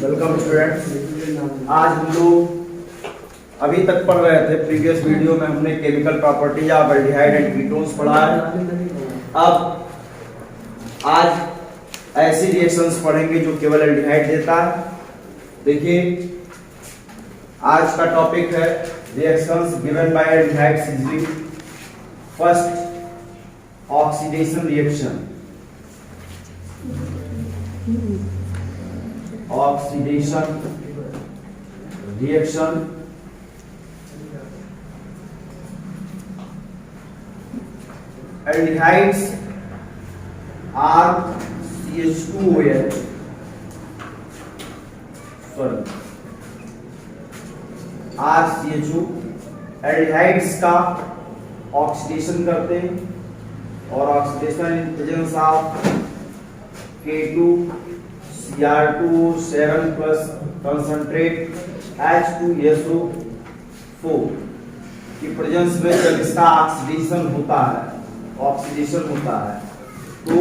Welcome students. आज हम लोग अभी तक पढ़ रहे थे, प्रीवियस वीडियो में हमने chemical properties of aldehyde and ketones पढ़ा है। अब आज ऐसी रिएक्शंस पढ़ेंगे जो केवल एल्डिहाइड देता है। देखिए, आज का टॉपिक है reactions given by aldehyde synthesis. First, oxidation reaction. Oxidation reaction aldehydes R CH2OH RCHO aldehydes का ऑक्सीडेशन करते हैं और oxidation in presence of K2 Cr2 plus concentrate H2SO4 की प्रेजेंस में जब इसका ऑक्सीडेशन होता है तो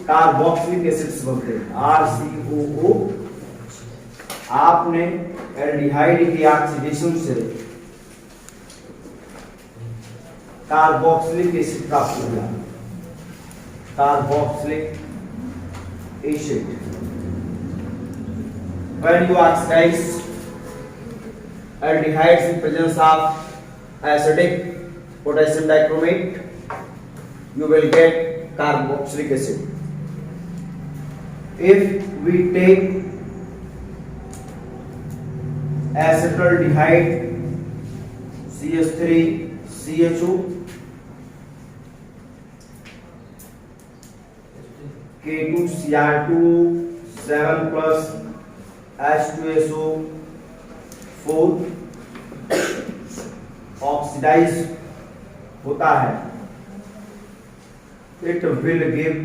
कार्बोक्सिलिक एसिड्स बनते हैं RCOO। आपने एल्डिहाइड के ऑक्सीडेशन से कार्बोक्सिलिक एसिड प्राप्त हो गया, carboxylic acid. When you oxidize aldehydes in presence of acidic potassium dichromate, you will get carboxylic acid. If we take acetaldehyde CH3CHO, K2Cr2 7 plus H2SO4 oxidise होता है, it will give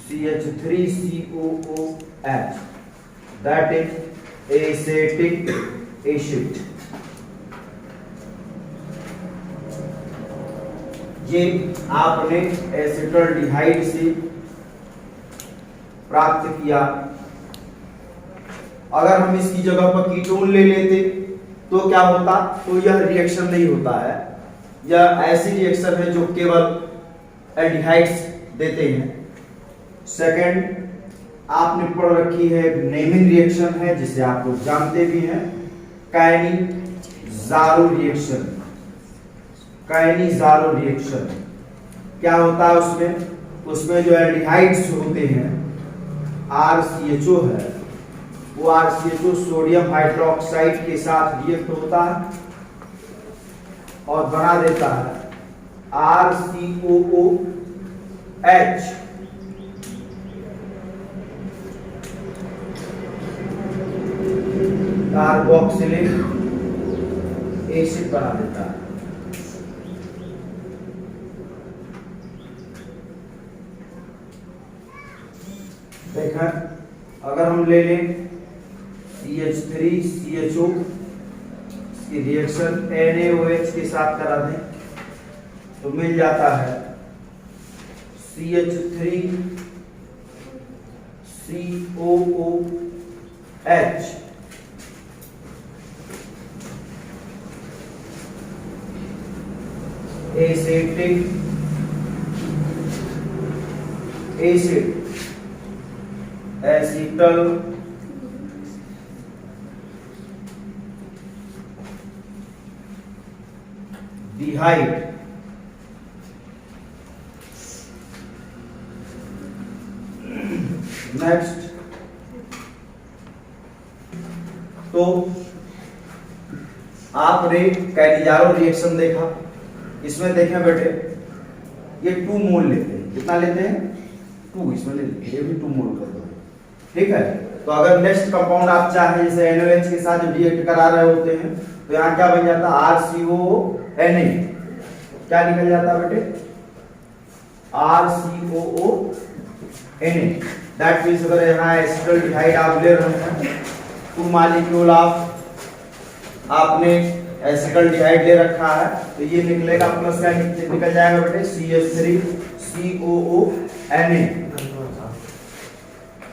CH3COOH, that is acetic acid। ये आपने acetaldehyde से प्राप्त किया। अगर हम इसकी जगह पर कीटोन ले लेते तो क्या होता? तो यह रिएक्शन नहीं होता है, यह ऐसी रिएक्शन है जो केवल एल्डिहाइड्स देते हैं। सेकंड, आपने पढ़ रखी है नेमिंग रिएक्शन है, जिसे आप लोग जानते भी हैं, काइनीजारो रिएक्शन। काइनीजारो रिएक्शन क्या होता है? उसमें जो एल्डिहाइड्स होते हैं RCHO है, वो RCHO सोडियम हाइड्रोक्साइड के साथ रिएक्ट होता है और बना देता है RCOOH। कार्बोक्सिलिक एसिड बना देता है। देखा, अगर हम ले लें CH3CHO की रिएक्शन NaOH के साथ करा दें तो मिल जाता है CH3COOH। Acetic acid, acetaldehyde. Next, तो आपने काइनीजारो रिएक्शन देखा। इसमें देखें बेटे, ये 2 मोल लेते हैं। कितना लेते हैं? 2 इसमें ले लेते हैं, ये भी 2 मोल कर दो। ठीक है, तो अगर नेक्स्ट कंपाउंड आप चाहें, जैसे NaOH के साथ रिएक्ट करा रहे होते हैं, तो यहाँ क्या बन जाता? RCOONA। क्या निकल जाता बेटे? RCOONA। दैट मींस अगर यहाँ एसिटाल्डिहाइड आप ले रहे हैं, 2 मॉलिक्यूल ऑफ आपने एसिटाल्डिहाइड ले रखा है, तो ये निकलेगा प्लस का निकल जाएगा बेटे CH3COONA।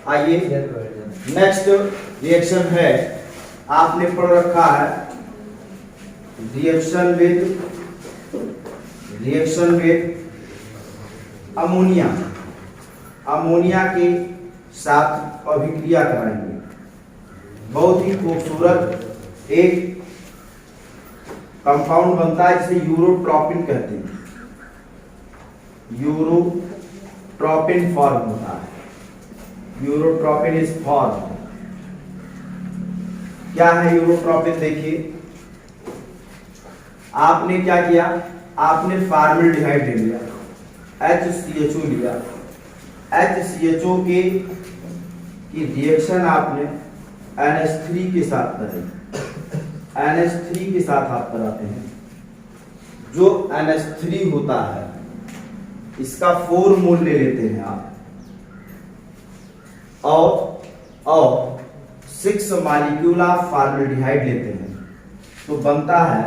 आइए नेक्स्ट रिएक्शन है, आपने पढ़ रखा है रिएक्शन विद अमोनिया। अमोनिया के साथ अभिक्रिया कराएंगे। बहुत ही खूबसूरत एक कंपाउंड बनता है जिसे यूरोट्रॉपिन कहते हैं। यूरोट्रॉपिन फॉर्म होता है। यूरोट्रॉपिन इज फॉर्म। क्या है यूरोट्रॉपिन? देखिए, आपने क्या किया, आपने फॉर्मल्डिहाइड ले लिया, HCHO लिया, HCHO की रिएक्शन आपने NH3 के साथ कराई। NH3 के साथ आप कराते हैं। जो NH3 होता है इसका 4 मोल ले लेते हैं आप, और 6 मॉलिक्यूल आप फॉर्मल्डिहाइड लेते हैं, तो बनता है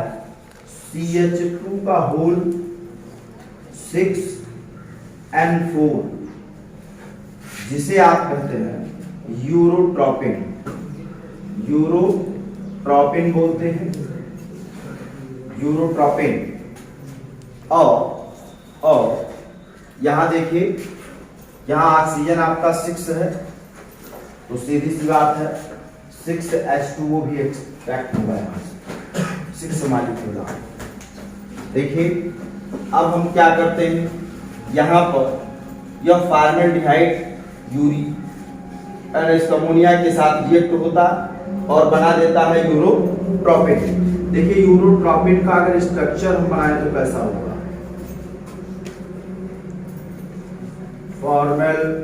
CH2 का होल 6N4, जिसे आप कहते हैं यूरोट्रॉपिन। यूरोट्रॉपिन बोलते हैं, यूरोट्रॉपिन। और यहां देखिए, यहां ऑक्सीजन आपका 6 है, तो सीधी सी बात है 6H2O भी एक्सट्रैक्ट होगा यहां से, 6 मॉलिक्यूल। देखिए, अब हम क्या करते हैं, यहां पर यह फॉर्मल्डिहाइड अमोनिया के साथ रिएक्ट होता और बना देता है यूरोट्रॉपिन। देखिए, यूरोट्रॉपिन का अगर स्ट्रक्चर हम बनाए तो कैसा होगा? फॉर्मल्डिहाइड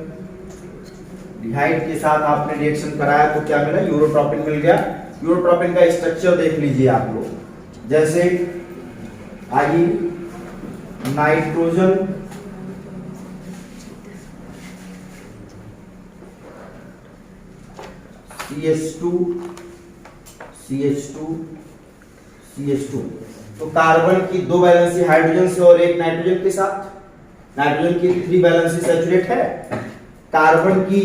के साथ आपने रिएक्शन कराया तो क्या मिला? यूरोट्रॉपिन मिल गया। यूरोट्रॉपिन का स्ट्रक्चर देख लीजिए आप लोग। जैसे आइए, नाइट्रोजन CH2 तो कार्बन की 2 वैलेंसी हाइड्रोजन से और 1 नाइट्रोजन के साथ। नाइट्रोजन की 3 वैलेंसी सैचुरेट है, कार्बन की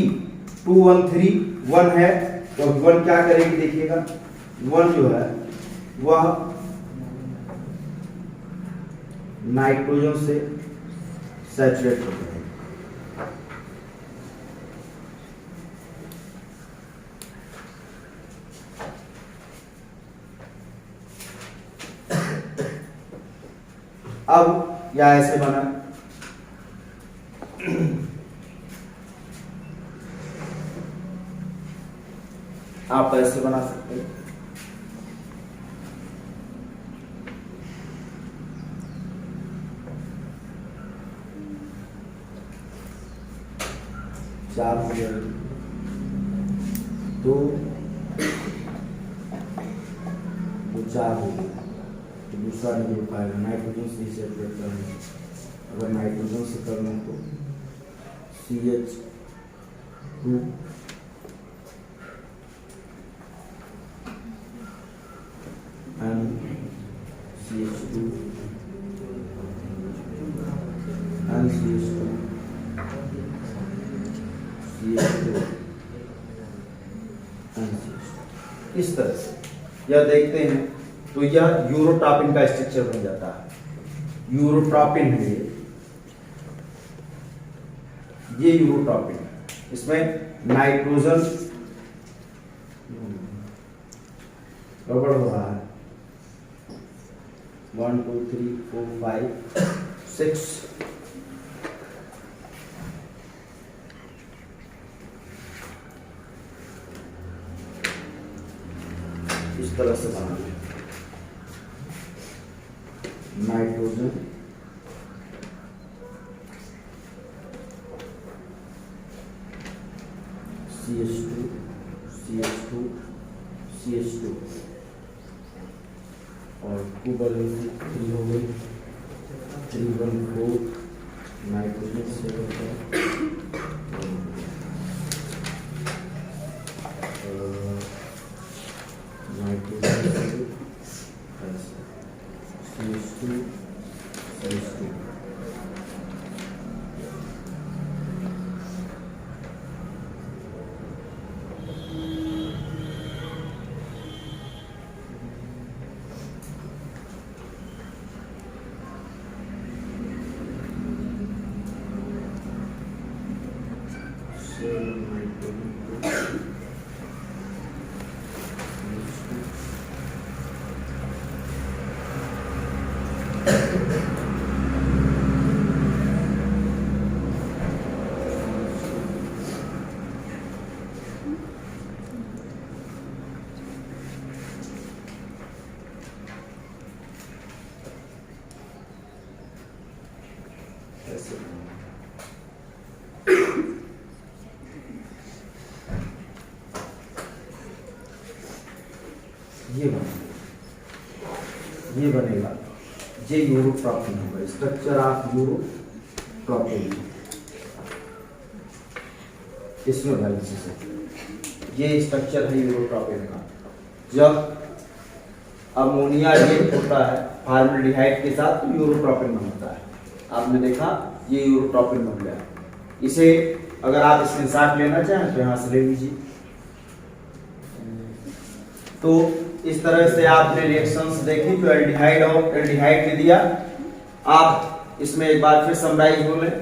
2 1 3 1 है, तो 1 क्या करेगी? देखिएगा, 1 जो है वह नाइट्रोजन से सैचुरेट हो जाएगी। अब यह ऐसे बना, आप ऐसे बना सकते हैं। चार हो गया, 2 4 हो गया, तो दूसरा नहीं हो पाएगा। नाइट्रोजन से सेपरेट करना, अगर नाइट्रोजन से करना तो CH2 and CH2 and CH2 CH2 and CH2, इस तरह से यह देखते हैं तो यह यूरोट्रॉपिन का स्ट्रक्चर बन जाता है। यूरोट्रॉपिन है ये यूरोट्रॉपिन। इसमें नाइट्रोजन गड़बड़ हो रहा है। 1 2 3 4 5 6 इस तरह से बना नाइट्रोजन CH2 CH2 CH2 और 2 वैलेंसी 3 हो गई, 3 1 4 नाइट्रोजन से नाइट्रोजन CH2 CH2 CH2 ये बनेगा जे यूरोट्रॉपिन होगा, स्ट्रक्चर ऑफ यूरोट्रॉपिन इसमें बैलेंस है। ये स्ट्रक्चर है यूरोट्रॉपिन का। जब अमोनिया रिएक्ट होता है फॉर्मल्डिहाइड के साथ तो यूरोट्रॉपिन बनता है। आपने देखा ये यूरोट्रॉपिन बन गया। इसे अगर आप स्क्रीनशॉट लेना चाहें तो यहाँ से ले लीजिए। तो इस तरह से आपने रिएक्शंस देखी, तो एल्डिहाइड और एल्डिहाइड ने दिया। आप इसमें एक बार फिर समराइज हो लें।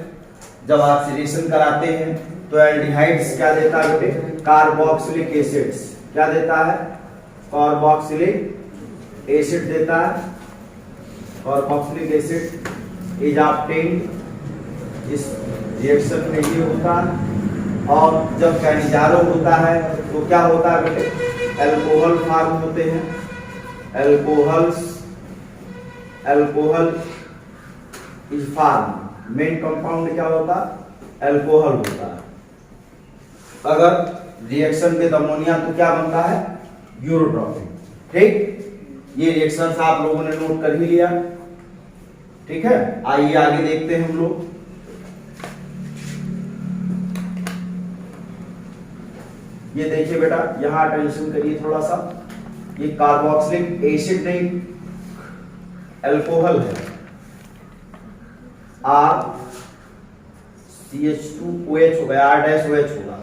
जब ऑक्सीडेशन कराते हैं तो एल्डिहाइड्स क्या देता है बेटे? Carboxylic acids. क्या देता है? कार्बोक्सिलिक एसिड देता है। Carboxylic acid is obtained. इस रिएक्शन में ये होता है। और जब कैनिजारो होता है तो क्या होता है बेटे? अल्कोहल फॉर्म होते हैं। Alcohol is form. Main compound क्या होता है? अल्कोहल होता है। अगर रिएक्शन विद अमोनिया तो क्या बनता है? यूरोट्रॉपिन। ठीक, ये रिएक्शंस आप लोगों ने नोट कर ही लिया। ठीक है, आइए आगे देखते हैं हम लोग। ये देखिए बेटा, यहां अटेंशन करिए थोड़ा सा। ये कार्बोक्सिलिक एसिड नहीं, अल्कोहल है। CH2OH हो गया, R-OH होगा।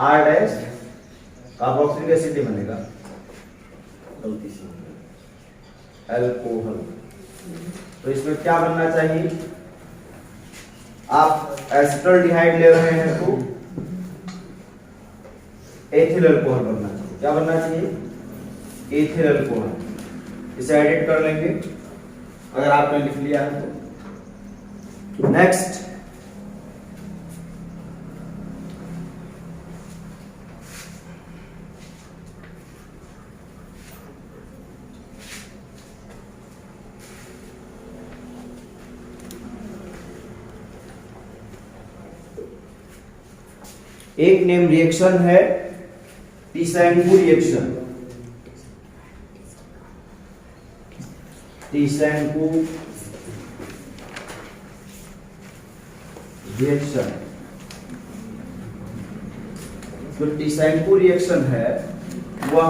R- कार्बोक्सिलिक एसिड ही बनेगा, गलती से अल्कोहल। तो इसमें क्या बनना चाहिए? आप एसिटल्डिहाइड ले रहे हैं तो एथिल अल्कोहल बनना चाहिए। क्या बनना चाहिए? Ethyl alcohol. इसे एडिट कर लेंगे अगर आपने लिख लिया है तो। नेक्स्ट, एक नेम रिएक्शन है टीसैंगू रिएक्शन। टीसैंगू रिएक्शन। जो टीसैंगू रिएक्शन है वह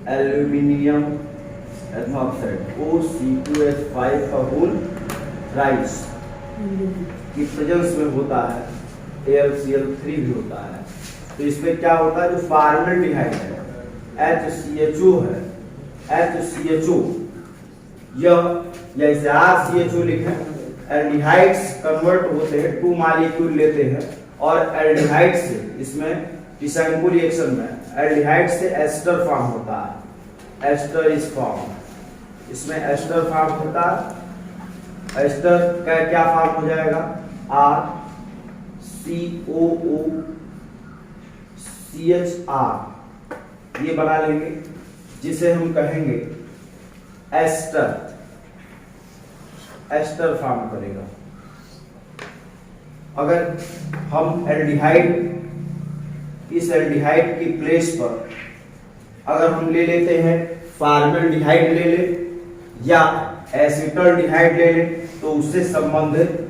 एल्यूमिनियम एथॉक्साइड OC2H5 का होल राइस की प्रेजेंस में होता है। AlCl3 भी होता है। तो इसमें क्या होता है? जो फॉर्मल्डिहाइड है HCHO है, HCHO यह इसे RCHO लिखें। एल्डिहाइड्स कन्वर्ट होते हैं, 2 मॉलिक्यूल लेते हैं और एल्डिहाइड से, इसमें टीसैंगू रिएक्शन में एल्डिहाइड से एस्टर फॉर्म होता है। Ester is form. इसमें एस्टर फॉर्म होता है। एस्टर का क्या फॉर्म हो जाएगा? RCOOCHR। ये बना लेंगे, जिसे हम कहेंगे एस्टर। एस्टर फॉर्म करेगा। अगर हम एल्डिहाइड, इस एल्डिहाइड की प्लेस पर अगर हम ले लेते हैं फॉर्मल्डिहाइड ले ले या एसिटल्डिहाइड ले ले तो उससे संबंधित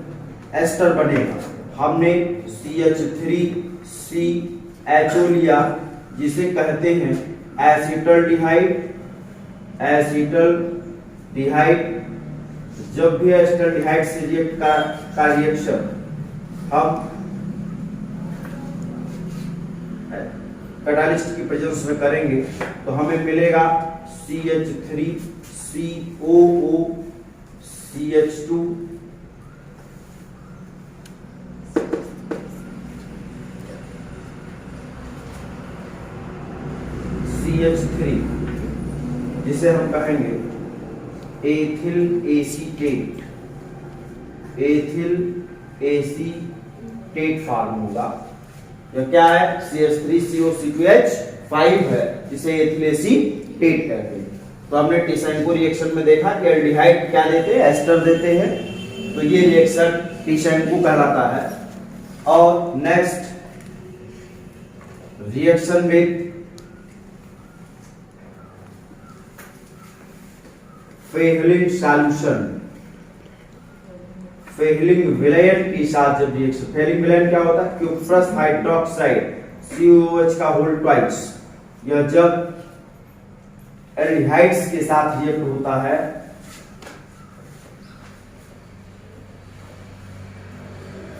एस्टर बनेगा। हमने CH3CHO लिया, जिसे कहते हैं एसिटल्डिहाइड। एसिटल्डिहाइड जब भी एसिटल्डिहाइड से रिएक्ट का रिएक्शन हम कैटालिस्ट की प्रेजेंस में करेंगे तो हमें मिलेगा CH3COOCH2 CH3, जिसे हम कहेंगे ethyl acetate. Ethyl acetate form होगा। यह क्या है? CH3COC2H5 है, जिसे एथिल एसीटेट कहते हैं। तो हमने टीसैंगू रिएक्शन में देखा कि एल्डिहाइड क्या देते हैं? एस्टर देते हैं। तो ये रिएक्शन टीसैंगू कहलाता है। और next reaction with Fehling solution, Fehling विलयन के साथ जब रिएक्शन, फेहलिंग विलयन क्या होता है, क्यूप्रस हाइड्रोक्साइड COOH का होल ट्वाइस, यह जब एल्डिहाइड्स के साथ रिएक्ट होता है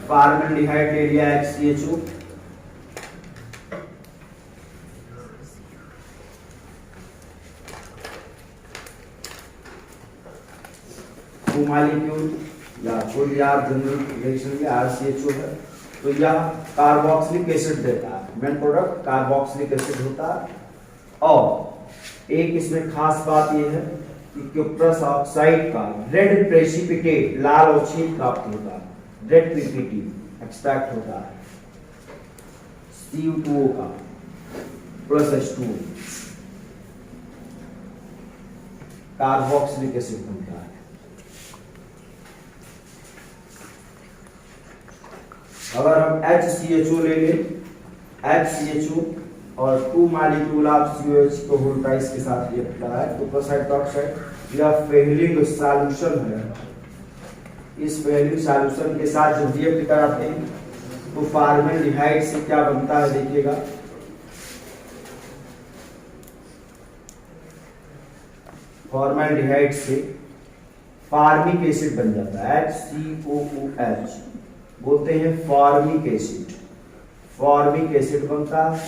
फॉर्मल्डिहाइड ले लिया HCHO, टू मॉलिक्यूल या कोई यार जनरल रिएक्शन में RCHO है, तो यह कार्बोक्सिलिक एसिड देता है, मेन प्रोडक्ट कार्बोक्सिलिक एसिड होता है। और एक इसमें खास बात यह है कि क्यूप्रस ऑक्साइड का रेड प्रेसिपिटेट, लाल अवक्षेप प्राप्त होता है, रेड पीपीटी एक्सट्रैक्ट होता है CU2O का प्लस H2O, कार्बोक्सिलिक एसिड बनता है। अगर हम HCHO ले लें, HCHO और 2 मॉलिक्यूल ऑफ COH को होल ट्वाइस के साथ रिएक्ट करा है, तो प्लस हाइड्रोक्साइड, यह फेहलिंग सॉल्यूशन है। इस फेहलिंग सॉल्यूशन के साथ जब रिएक्ट कराते हैं तो फॉर्मल्डिहाइड से क्या बनता है देखिएगा, फॉर्मल्डिहाइड से फॉर्मिक एसिड बन जाता है, HCOOH बोलते हैं फॉर्मिक एसिड, फॉर्मिक एसिड बनता है।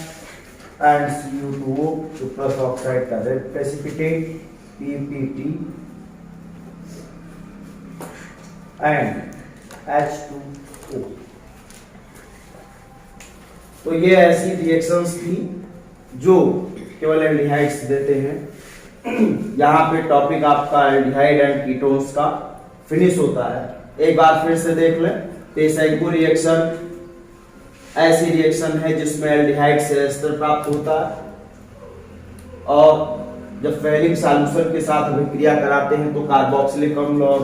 एंड CU2O प्लस ऑक्साइड का red precipitate PPT and H2O। तो ये ऐसी रिएक्शंस थी जो केवल एल्डिहाइड्स देते हैं। यहाँ पे टॉपिक आपका एल्डिहाइड एंड कीटोन्स का फिनिश होता है। एक बार फिर से देख लें, तेसाइको रिएक्शन ऐसी रिएक्शन है जिसमें एल्डिहाइड से एस्टर प्राप्त होता है, और जब फेहलिंग सॉल्यूशन के साथ अभिक्रिया कराते हैं तो कार्बोक्सिलिक अम्ल और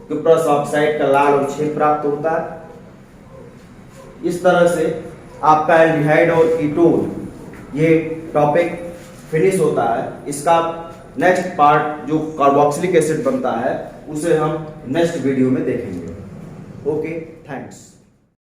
क्यूप्रस ऑक्साइड का लाल अवक्षेप प्राप्त होता है। इस तरह से आपका एल्डिहाइड और कीटोन ये टॉपिक फिनिश होता है। इसका नेक्स्ट पार्ट जो कार्बोक्सिलिक एसिड बनता है उसे हम नेक्स्ट वीडियो में देखेंगे। Okay, thanks.